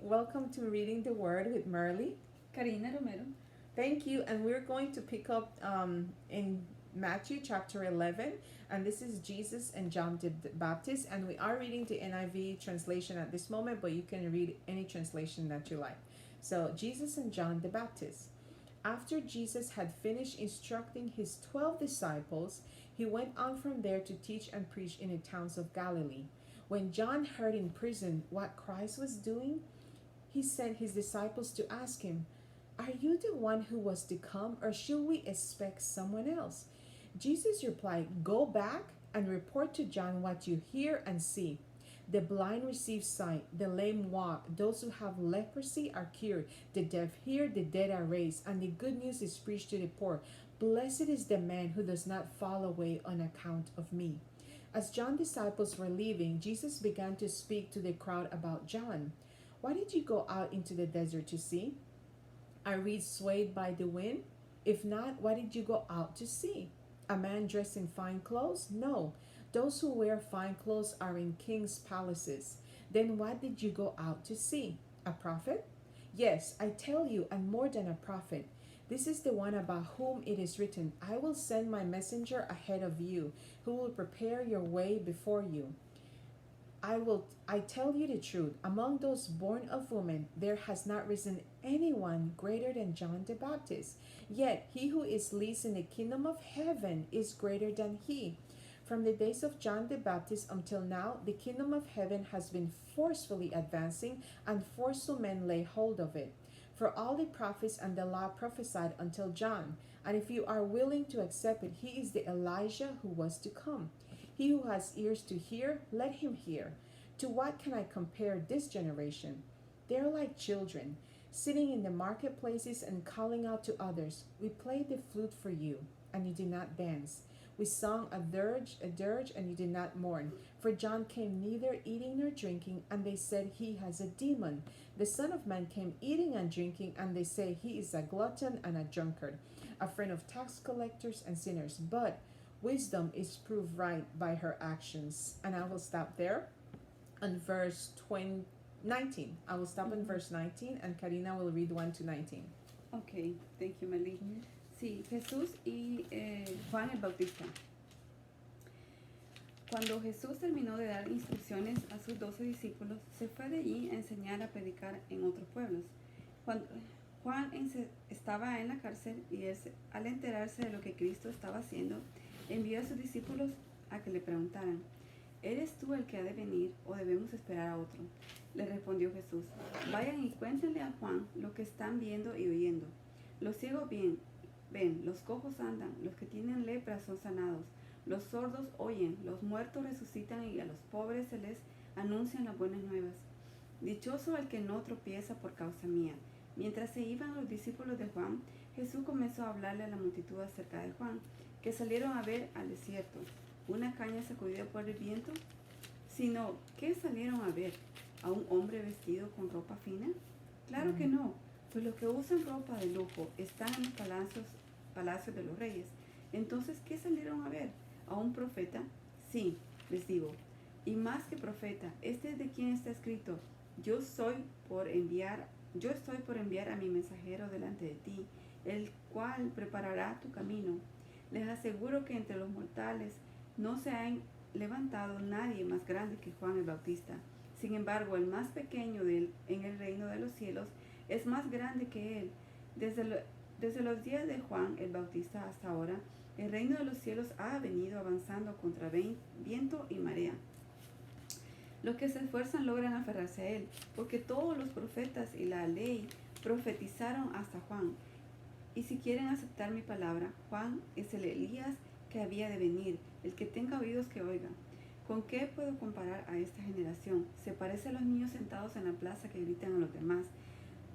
Welcome to Reading the Word with Merly. Karina Romero. Thank you. And we're going to pick up in Matthew chapter 11. And this is Jesus and John the Baptist. And we are reading the NIV translation at this moment, but you can read any translation that you like. So, Jesus and John the Baptist. After Jesus had finished instructing his 12 disciples, he went on from there to teach and preach in the towns of Galilee. When John heard in prison what Christ was doing, he sent his disciples to ask him, "Are you the one who was to come, or should we expect someone else?" Jesus replied, "Go back and report to John what you hear and see. The blind receive sight, the lame walk, those who have leprosy are cured, the deaf hear, the dead are raised, and the good news is preached to the poor. Blessed is the man who does not fall away on account of me." As John's disciples were leaving, Jesus began to speak to the crowd about John. "Why did you go out into the desert to see? Are reeds swayed by the wind? If not, what did you go out to see? A man dressed in fine clothes? No. Those who wear fine clothes are in king's palaces. Then what did you go out to see? A prophet? Yes, I tell you, and more than a prophet. This is the one about whom it is written, 'I will send my messenger ahead of you, who will prepare your way before you.' I tell you the truth, among those born of woman there has not risen anyone greater than John the Baptist. Yet he who is least in the kingdom of heaven is greater than he. From the days of John the Baptist until now, the kingdom of heaven has been forcefully advancing, and forceful men lay hold of it. For all the prophets and the law prophesied until John, and if you are willing to accept it, he is the Elijah who was to come. He who has ears to hear, let him hear. To what can I compare this generation? They are like children, sitting in the marketplaces and calling out to others, 'We played the flute for you, and you did not dance. We sung a dirge, and you did not mourn. For John came neither eating nor drinking, and they said he has a demon. The Son of Man came eating and drinking, and they say he is a glutton and a drunkard, a friend of tax collectors and sinners. But wisdom is proved right by her actions." And I will stop there on verse 19. I will stop on verse 19, and Karina will read 1 to 19. Ok, thank you, Meli. Sí, Jesús y Juan el Bautista. Cuando Jesús terminó de dar instrucciones a sus 12 discípulos, se fue de allí a enseñar a predicar en otros pueblos. Cuando Juan estaba en la cárcel y al enterarse de lo que Cristo estaba haciendo, envió a sus discípulos a que le preguntaran, ¿eres tú el que ha de venir o debemos esperar a otro? Le respondió Jesús, vayan y cuéntenle a Juan lo que están viendo y oyendo. Los ciegos ven, los cojos andan, los que tienen lepra son sanados, los sordos oyen, los muertos resucitan y a los pobres se les anuncian las buenas nuevas. Dichoso el que no tropieza por causa mía. Mientras se iban los discípulos de Juan, Jesús comenzó a hablarle a la multitud acerca de Juan, que salieron a ver al desierto. ¿Una caña sacudida por el viento? Sino, ¿qué salieron a ver? ¿A un hombre vestido con ropa fina? Claro que no, pues los que usan ropa de lujo están en los palacios de los reyes. Entonces, ¿qué salieron a ver? ¿A un profeta? Sí, les digo. Y más que profeta, este es de quien está escrito, yo estoy por enviar a mi mensajero delante de ti, el cual preparará tu camino. Les aseguro que entre los mortales no se ha levantado nadie más grande que Juan el Bautista. Sin embargo, el más pequeño en el reino de los cielos es más grande que él. Desde los días de Juan el Bautista hasta ahora, el reino de los cielos ha venido avanzando contra viento y marea. Los que se esfuerzan logran aferrarse a él, porque todos los profetas y la ley profetizaron hasta Juan. Y si quieren aceptar mi palabra, Juan es el Elías que había de venir. El que tenga oídos que oiga. ¿Con qué puedo comparar a esta generación? Se parece a los niños sentados en la plaza que gritan a los demás.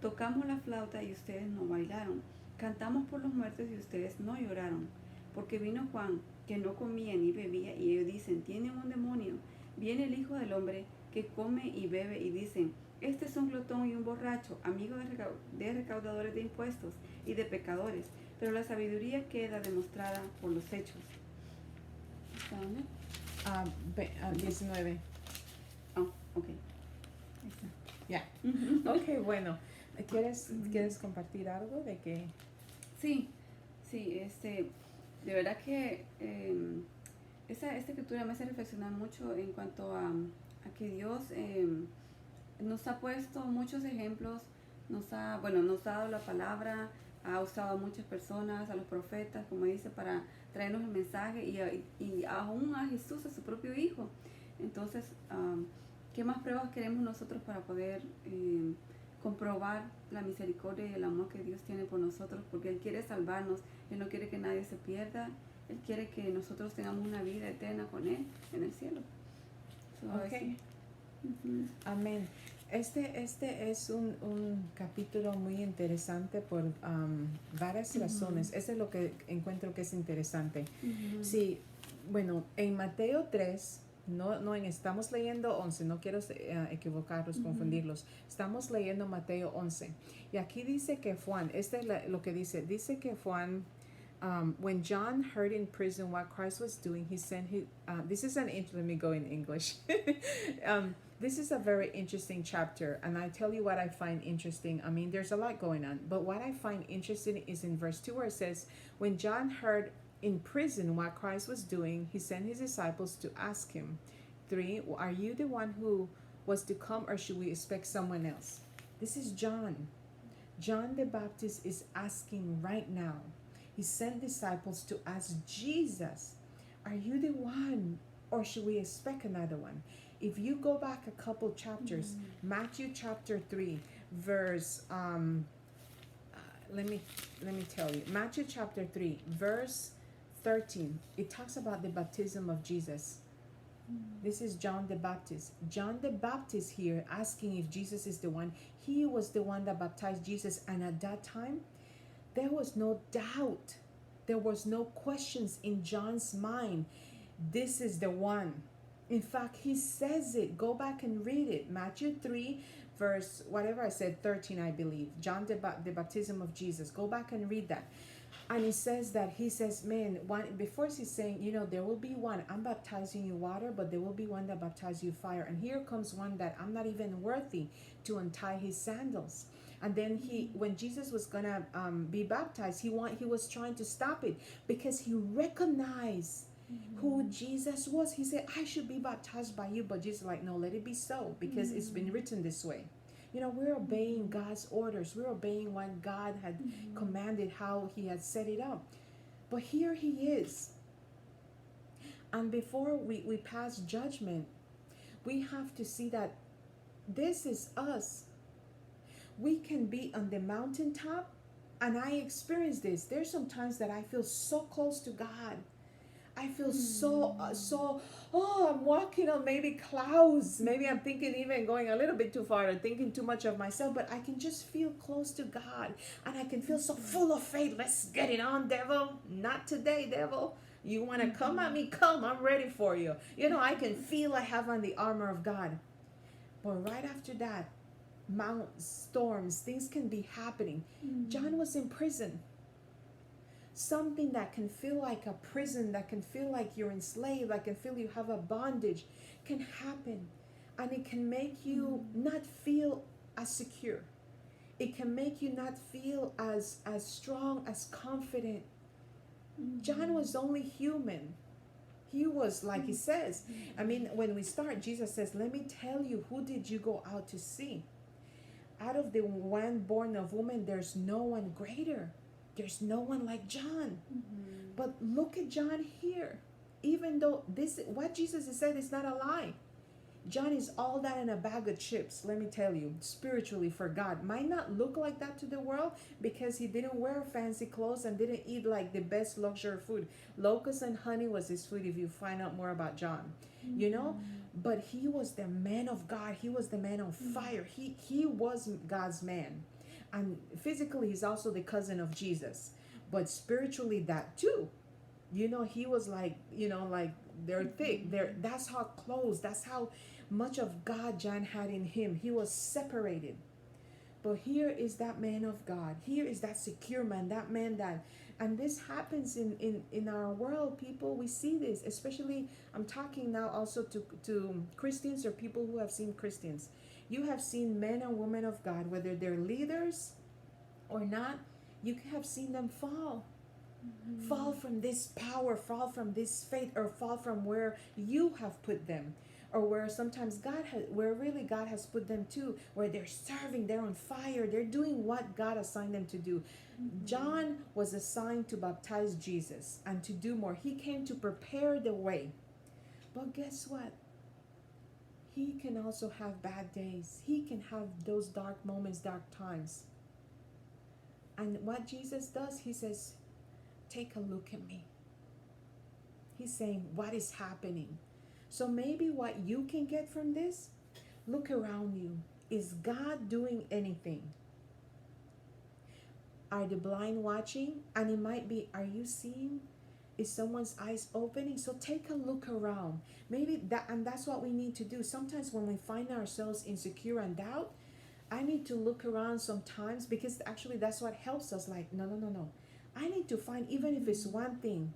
Tocamos la flauta y ustedes no bailaron. Cantamos por los muertos y ustedes no lloraron. Porque vino Juan, que no comía ni bebía, y ellos dicen, tienen un demonio. Viene el Hijo del Hombre, que come y bebe, y dicen, este es un glotón y un borracho, amigo de recaudadores de impuestos y de pecadores. Pero la sabiduría queda demostrada por los hechos. ¿Hasta dónde? 19. Oh, ok. Ahí está. Yeah. Ok, bueno. ¿Quieres compartir algo de que? Sí, sí, de verdad que esta escritura me hace reflexionar mucho en cuanto a que Dios nos ha puesto muchos ejemplos, nos ha dado la palabra, ha usado a muchas personas, a los profetas, como dice, para traernos el mensaje y aún a Jesús, a su propio Hijo. Entonces, ¿qué más pruebas queremos nosotros para poder comprobar la misericordia y el amor que Dios tiene por nosotros? Porque Él quiere salvarnos, Él no quiere que nadie se pierda, Él quiere que nosotros tengamos una vida eterna con Él en el cielo. Ok. Amén. Este es un capítulo muy interesante por varias razones. Eso es lo que encuentro que es interesante. Sí, bueno, en Mateo 3, estamos leyendo 11, no quiero equivocarlos, confundirlos. Estamos leyendo Mateo 11. Y aquí dice que Juan, lo que dice que Juan, when John heard in prison what Christ was doing, he sent his, let me go in English. This is a very interesting chapter, and I tell you what I find interesting. I mean, there's a lot going on, but what I find interesting is in verse 2 where it says, when John heard in prison what Christ was doing, he sent his disciples to ask him. 3, are you the one who was to come, or should we expect someone else? This is John. John the Baptist is asking right now. He sent disciples to ask Jesus, are you the one, or should we expect another one? If you go back a couple chapters, Matthew chapter 3, verse let me tell you. Matthew chapter 3, verse 13, it talks about the baptism of Jesus. This is John the Baptist. John the Baptist here asking if Jesus is the one. He was the one that baptized Jesus, and at that time there was no doubt. There was no questions in John's mind. This is the one. In fact, he says it. Go back and read it. Matthew 3, verse, whatever I said, 13, I believe. John, the baptism of Jesus. Go back and read that. And he says, man, before he's saying, there will be one. I'm baptizing you water, but there will be one that baptizes you fire. And here comes one that I'm not even worthy to untie his sandals. And then when Jesus was gonna be baptized, he was trying to stop it because he recognized who Jesus was. He said, I should be baptized by you, but Jesus like, no, let it be so, because it's been written this way. We're obeying God's orders. We're obeying what God had commanded, how he had set it up. But here he is. And before we pass judgment, we have to see that this is us. We can be on the mountaintop, and I experience this. There's some times that I feel so close to God. I feel I'm walking on maybe clouds. Maybe I'm thinking even going a little bit too far and thinking too much of myself, but I can just feel close to God, and I can feel so full of faith. Let's get it on, devil. Not today, devil. You want to come at me? Come. I'm ready for you. I can feel I have on the armor of God. But right after that, storms, things can be happening. John was in prison. Something that can feel like a prison, that can feel like you're enslaved, that can feel you have a bondage, can happen. And it can make you not feel as secure. It can make you not feel as strong, as confident. John was only human. He was, like he says, I mean, when we start, Jesus says, let me tell you, who did you go out to see? Out of the one born of woman, there's no one greater. There's no one like John. But look at John here. Even though what Jesus has said is not a lie. John is all that in a bag of chips, let me tell you, spiritually for God. Might not look like that to the world because he didn't wear fancy clothes and didn't eat like the best luxury food. Locusts and honey was his food if you find out more about John. But he was the man of God. He was the man on fire. He was God's man. And physically, he's also the cousin of Jesus. But spiritually, that too. He was like, like they're thick. That's how close, that's how much of God John had in him. He was separated. But here is that man of God. Here is that secure man, that man that, and this happens in our world, people. We see this, especially, I'm talking now also to Christians or people who have seen Christians. You have seen men and women of God, whether they're leaders or not, you have seen them fall. Fall from this power, fall from this faith, or fall from where you have put them, or where sometimes where really God has put them to, where they're serving, they're on fire, they're doing what God assigned them to do. John was assigned to baptize Jesus and to do more. He came to prepare the way. But guess what? He can also have bad days. He can have those dark moments, dark times. And what Jesus does, he says, take a look at me. He's saying, what is happening? So maybe what you can get from this, look around you. Is God doing anything? Are the blind watching? And it might be, are you seeing? Is someone's eyes opening? So take a look around. Maybe that's what we need to do. Sometimes when we find ourselves insecure and doubt, I need to look around sometimes, because actually that's what helps us. Like, no. I need to find, even if it's one thing,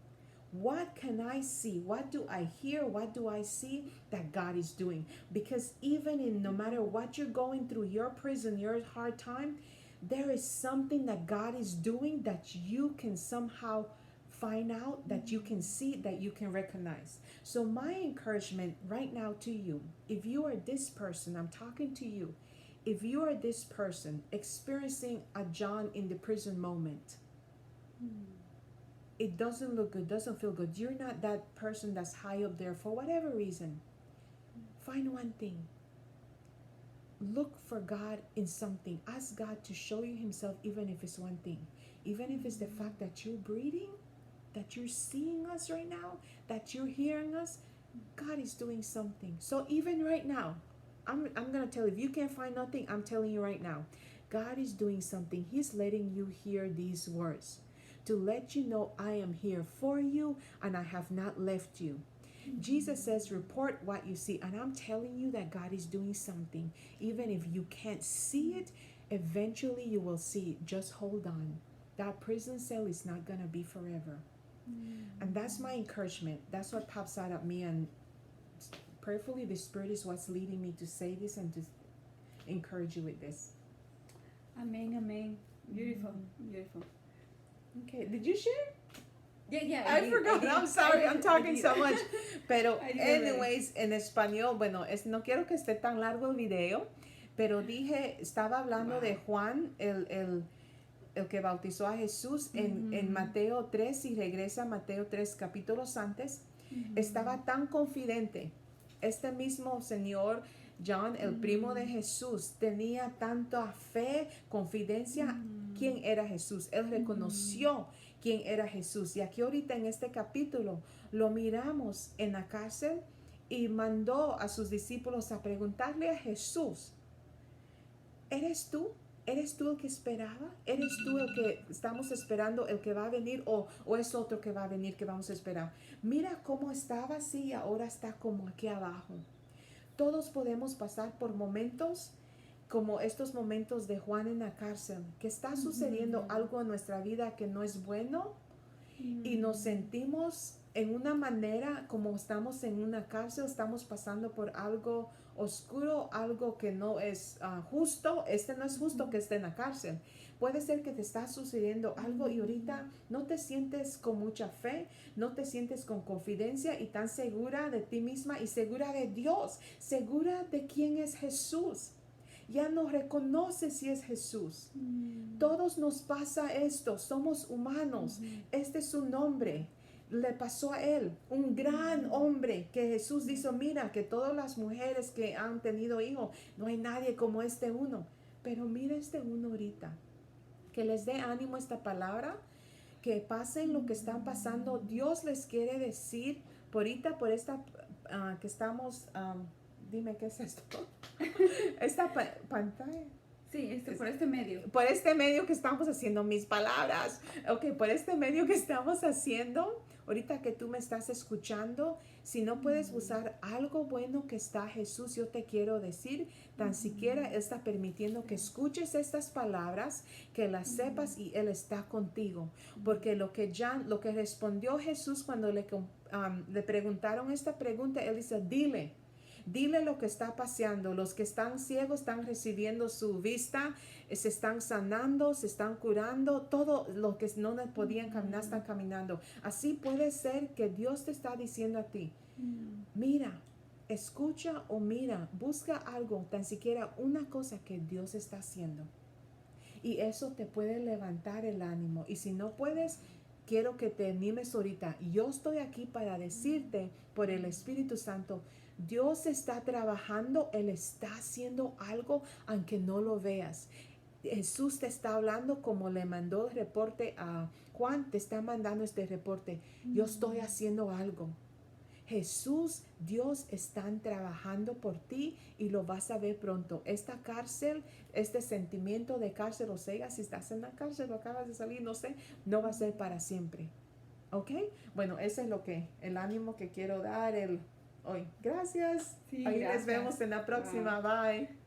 what can I see? What do I hear? What do I see that God is doing? Because even in, no matter what you're going through, your prison, your hard time, there is something that God is doing that you can somehow find out, that you can see, that you can recognize. So my encouragement right now to you, if you are this person, I'm talking to you, if you are this person experiencing a John in the prison moment, it doesn't look good, doesn't feel good, you're not that person that's high up there for whatever reason, find one thing. Look for God in something. Ask God to show you himself, even if it's one thing. Even if it's the fact that you're breathing, that you're seeing us right now, that you're hearing us, God is doing something. So even right now, I'm going to tell you, if you can't find nothing, I'm telling you right now, God is doing something. He's letting you hear these words to let you know, I am here for you and I have not left you. Jesus says, report what you see. And I'm telling you that God is doing something. Even if you can't see it, eventually you will see it. Just hold on. That prison cell is not going to be forever. And that's my encouragement. That's what pops out at me. And prayerfully, the Spirit is what's leading me to say this and to encourage you with this. Amén, amén. Beautiful, beautiful. Okay, did you share? Yeah, I forgot. I'm sorry, I'm talking so much. Pero I did anyways, en español, bueno, no quiero que esté tan largo el video, pero estaba hablando de Juan, el que bautizó a Jesús en Mateo 3, y regresa a Mateo 3 capítulos antes. Estaba tan confidente. Este mismo señor, John, el primo de Jesús, tenía tanta fe, confidencia, quién era Jesús. Él reconoció quién era Jesús. Y aquí ahorita en este capítulo lo miramos en la cárcel y mandó a sus discípulos a preguntarle a Jesús, ¿eres tú? ¿Eres tú el que esperaba? ¿Eres tú el que estamos esperando, el que va a venir? ¿O es otro que va a venir que vamos a esperar? Mira cómo estaba así y ahora está como aquí abajo. Todos podemos pasar por momentos como estos momentos de Juan en la cárcel, que está sucediendo algo en nuestra vida que no es bueno y nos sentimos en una manera como estamos en una cárcel, estamos pasando por algo oscuro, algo que no es justo. No es justo que esté en la cárcel. Puede ser que te está sucediendo algo y ahorita no te sientes con mucha fe, no te sientes con confidencia y tan segura de ti misma y segura de Dios, segura de quién es Jesús. Ya no reconoces si es Jesús. Todos nos pasa esto, somos humanos. Este es su nombre. Le pasó a él, un gran hombre que Jesús dice, mira que todas las mujeres que han tenido hijos, no hay nadie como este uno. Pero mira este uno ahorita. Que les dé ánimo esta palabra, que pasen lo que están pasando. Dios les quiere decir, por esta que estamos, dime qué es esto. Esta pantalla. Sí, por este medio. Por este medio que estamos haciendo mis palabras. Ok, por este medio que estamos haciendo, ahorita que tú me estás escuchando, si no puedes usar algo bueno que está Jesús, yo te quiero decir, tan siquiera Él está permitiendo que escuches estas palabras, que las sepas y Él está contigo. Porque lo que respondió Jesús cuando le preguntaron esta pregunta, Él dice, dile. Dile lo que está pasando. Los que están ciegos están recibiendo su vista, se están sanando, se están curando. Todo lo que no podían caminar están caminando. Así puede ser que Dios te está diciendo a ti, mira, escucha o mira, busca algo, tan siquiera una cosa que Dios está haciendo. Y eso te puede levantar el ánimo. Y si no puedes, quiero que te animes ahorita. Yo estoy aquí para decirte por el Espíritu Santo, Dios está trabajando, Él está haciendo algo aunque no lo veas. Jesús te está hablando como le mandó el reporte a Juan, te está mandando este reporte. Yo estoy haciendo algo. Jesús, Dios están trabajando por ti y lo vas a ver pronto. Esta cárcel, este sentimiento de cárcel, o sea, si estás en la cárcel o acabas de salir, no sé, no va a ser para siempre. ¿Ok? Bueno, ese es el ánimo que quiero dar hoy. Gracias. Sí, Ahí les gracias. vemos en la próxima. Bye.